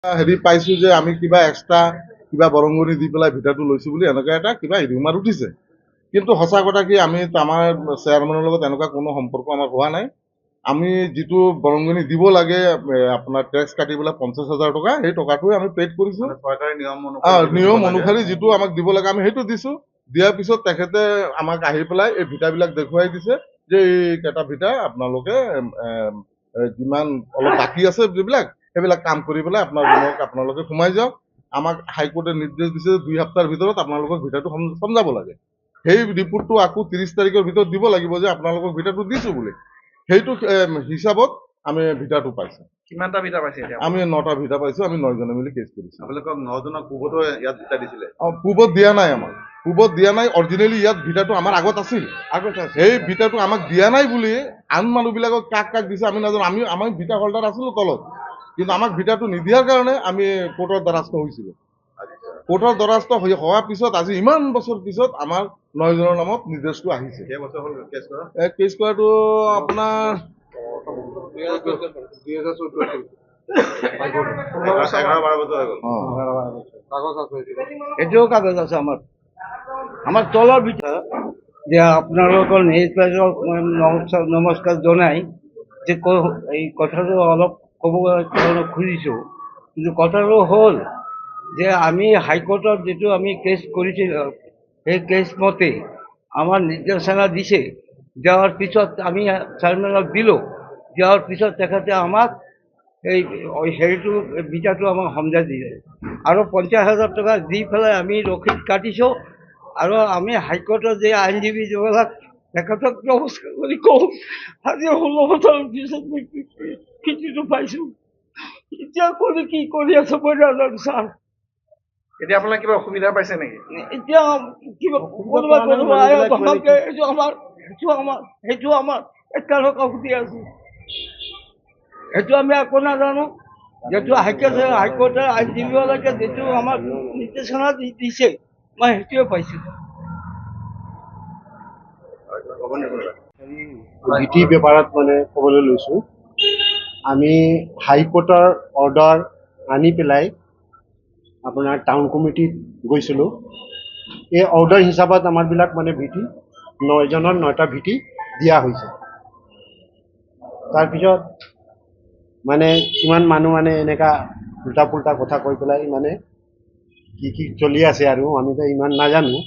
হেৰি পাইছো যে আমি কিবা এক্সট্ৰা কিবা বৰংগনি দি পেলাই ভিটাটো লৈছো বুলি এনেকুৱা এটা কিবা ৰিউমাৰ উঠিছে। কিন্তু সঁচা কথা কি আমি আমাৰ চেয়াৰমেনৰ লগত এনেকুৱা কোনো সম্পৰ্ক আমাৰ হোৱা নাই। আমি যিটো বৰংগনি দিব লাগে আপোনাৰ টেক্স কাটি পেলাই 50,000 টকা, সেই টকাটোৱে আমি পেড কৰিছো। চৰকাৰী নিয়ম অনুসৰি যিটো আমাক দিব লাগে আমি সেইটো দিছো। দিয়াৰ পিছত তেখেতে আমাক আহি পেলাই এই ভিটাবিলাক দেখুৱাই দিছে যে এইকেইটা ভিটা আপোনালোকে যিমান অলপ বাকী আছে যিবিলাক সেইবিলাক কাম কৰি পেলাই আপোনাৰ ৰুমত আপোনালোকে সোমাই যাওক। আমাক হাইকোৰ্টে নিৰ্দেশ দিছে 2 সপ্তাহৰ ভিতৰত আপোনালোকক ভিটাটো সমজাব লাগে। সেই ৰিপৰ্টটো আকৌ 30 তাৰিখৰ ভিতৰত দিব লাগিব যে আপোনালোকক ভিটাটো দিছো বুলি। সেইটো হিচাপত আমি ভিটাটো পাইছো। কিমানটা ভিটা পাইছে এতিয়া? আমি 9টা ভিটা পাইছো। আমি 9 জনে মিলি কেছ কৰিছো। আপোনালোকক 9 জনক পূবতো ইয়াত ভিটা দিছিলে? পূবত দিয়া নাই আমাক। পূবত দিয়া নাই। অৰিজিনেলি ইয়াত ভিটাটো আমাৰ আগত আছিল। সেই ভিটাটো আমাক দিয়া নাই বুলি আন মানুহবিলাকক কাক কাক দিছে আমি নাজানো। আমি ভিটা হোল্ডাৰ আছিলো তলত, কিন্তু আমাক ভিটাটো নিদিয়াৰ কাৰণে আমি কোৰ্টৰ দ্বাৰস্থ হৈছিলো। কোৰ্টৰ দ্বাৰস্থ হোৱাৰ পিছত আজি ইমান বছৰ পিছত আমাৰ 9 জনৰ নামত নিৰ্দেশটো আহিছে। কেইবছৰ হ'ল কেছ কৰা? কেছ কৰাটো আপোনাৰ 11-12 বছৰ হৈ গ'ল। এটাও কাগজ আছে আমাৰ তলৰ ভিতৰত যে আপোনালোকৰ নিউজপেপাৰক মই নমস্কাৰ জনাই যে এই কথাটো অলপ ক'ব খুজিছোঁ। কিন্তু কথাটো হ'ল যে আমি হাইকোৰ্টত যিটো আমি কেছ কৰিছিলোঁ সেই কেছ মতে আমাৰ নিৰ্দেশনা দিছে। দেওয়াৰ পিছত আমি চেয়াৰম্যানক দিলোঁ। দেওয়াৰ পিছত তেখেতে আমাক এই হেৰিটো ভিটাটো আমাক সমজাই দিলে আৰু 50,000 টকা দি পেলাই আমি ৰসিদ কাটিছোঁ। আৰু আমি হাইকোৰ্টৰ যে আইনজীৱী যিবিলাক তেখেতক নমস্কাৰ কৰি কওঁ আজি 16 বছৰৰ পিছত মই কিটিটো পাইছোঁ। এতিয়া কৰি কি কৰি আছো মই নাজানো ছাৰ। এতিয়া আপোনালোকে কিবা অসুবিধা পাইছে নেকি? এতিয়া কিবা কোনোবা সেইটো আমাৰ এতিয়ালৈকে সুধি আছো। সেইটো আমি একো নাজানো। যেটো হাইকোৰ্টেৰ আইনজীবীকে যেটো আমাৰ নিৰ্দেশনা দিছে মই সেইটোৱে পাইছোঁ। ভিটি পেপাৰত মানে ক'বলৈ লৈছোঁ, আমি হাইকোৰ্টৰ অৰ্ডাৰ আনি পেলাই আপোনাৰ টাউন কমিটিত গৈছিলোঁ। এই অৰ্ডাৰ হিচাপত আমাৰবিলাক মানে ভিটি 9 জনৰ 9টা ভিটি দিয়া হৈছে। তাৰপিছত মানে কিমান মানুহ মানে এনেকা উল্টা পুল্টা কথা কৈ পেলাই মানে কি চলি আছে আৰু আমিতো ইমান নাজানো।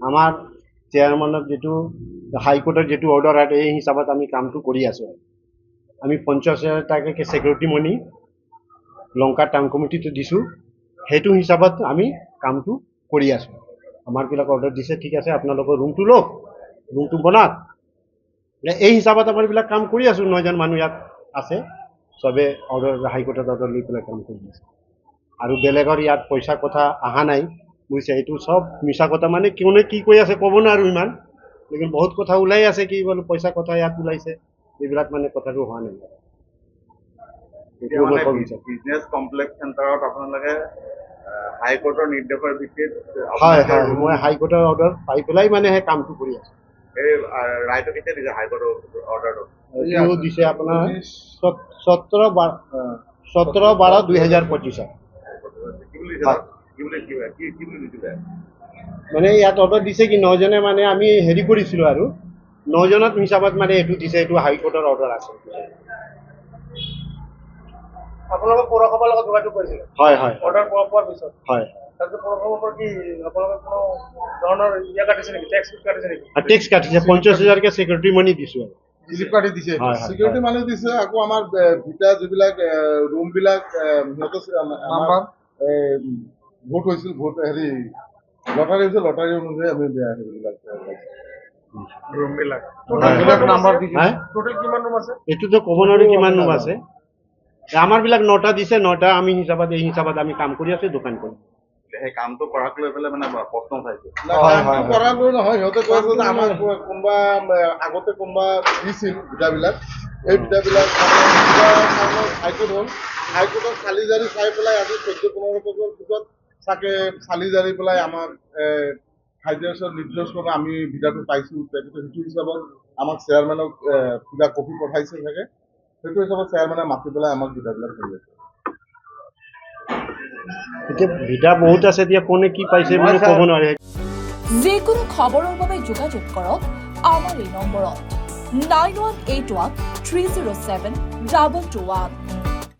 আমাৰ চেয়াৰমেনৰ যিটো হাইকোৰ্টৰ যিটো অৰ্ডাৰ আছে এই হিচাপত আমি কামটো কৰি আছোঁ। আমি 50,000 টাকাকে ছিকিউৰিটি মানি লংকা টাউন কমিটিটো দিছোঁ। সেইটো হিচাপত আমি কামটো কৰি আছোঁ। আমাৰবিলাক অৰ্ডাৰ দিছে, ঠিক আছে আপোনালোকৰ ৰুমটো লওক, ৰুমটো বনাওক। এই হিচাপত আমাৰবিলাক কাম কৰি আছোঁ। 9জন মানুহ ইয়াত আছে, চবে অৰ্ডাৰ হাইকোৰ্টত অৰ্ডাৰ লৈ পেলাই কাম কৰি আছে। আৰু বেলেগৰ ইয়াত পইচা কথা অহা নাই বুজিছে। এইটো চব মিছা কথা, মানে কোনে কি কৈ আছে ক'ব নোৱাৰো ইমান, লেকিন বহুত কথা ওলাই আছে কি বোলো পইচা কথা ইয়াত ওলাইছে, এইবিলাক মানে কথাটো হোৱা নাই। বিজনেছ কমপ্লেক্স চেণ্টাৰত আপোনালোকে হাইকোৰ্টৰ নিৰ্দেশৰ ভিত্তিত হয় হয় মই হাইকোৰ্টৰ অৰ্ডাৰ পাই পেলাই মানে সেই কামটো কৰি আছোঁ। এই ৰায়টো কেতিয়া দিছে হাইকোৰ্টৰ অৰ্ডাৰটো? এইটো দিছে আপোনাৰ 17/12/2025। মানে ইয়াত অৰ্ডাৰ দিছে কি 9 জনে মানে আমি হেৰি কৰিছিলোঁ আৰু 9 জনত হিচাপত মানে এইটো দিছে, এইটো হাইকোৰ্টৰ অৰ্ডাৰ আছে। আপোনালোকৰ পৌৰসভাৰ লগত যোগাযোগ কৰিছিল? হয় হয় অৰ্ডাৰ পোৱাৰ পিছত? হয়। তাৰপিছত পৌৰসভাৰ পৰা কি আপোনালোকে কোনো ধৰণৰ কাটিছে নেকি, টেক্স কাটিছে নেকি? টেক্স কাটিছে 50,000কে ছিকিউৰিটি মানি দিছোঁ আৰু ৰিলিফ কাৰ্ড দিছে। চিকিউৰিটি মানি দিছে। আকৌ আমাৰ ভিটা যিবিলাক ৰুমবিলাক ভোট হৈছিল, ভোট হেৰি লটাৰী হৈছিল, লটাৰী অনুযায়ী আমি সেইবিলাক ৰুমবিলাক টোটেল কিমান ৰুম আছে? এইটোতো ক'ব নোৱাৰো কিমান ৰুম আছে। আমাৰবিলাক 9টা দিছে, 9টা আমি হিচাপত এই হিচাপত আমি কাম কৰি আছোঁ, দোকান কৰি। সেই কামটো কৰাক লৈ পেলাই মানে প্ৰশ্ন চাইছে। কৰাক লৈ নহয়, সিহঁতে কৈ আছে যে আমাক কোনোবা আগতে কোনোবা দিছিল ভিটাবিলাক, এই ভিটাবিলাক হাইকোৰ্ট হ'ল, হাইকোৰ্টত চালি জাৰি চাই পেলাই আজি 14-15 বছৰ পিছত চাগে চালি জাৰি পেলাই আমাক হাইকোৰ্টৰ নিৰ্দেশ ক্ৰমে আমি ভিটাটো পাইছোঁ। সেইটো হিচাপত আমাক চেয়াৰমেনক কিবা কপি পঠাইছে চাগে, সেইটো হিচাপত চেয়াৰমেনে মাতি পেলাই আমাক ভিটাবিলাক কৰি আছে। এতিয়া ভিটা বহুত আছে, এতিয়া কোনে কি পাইছে বুলি ক'ব নোৱাৰে। যিকোনো খবৰৰ বাবে যোগাযোগ কৰক আমাৰ এই নম্বৰত 9181 307 2221।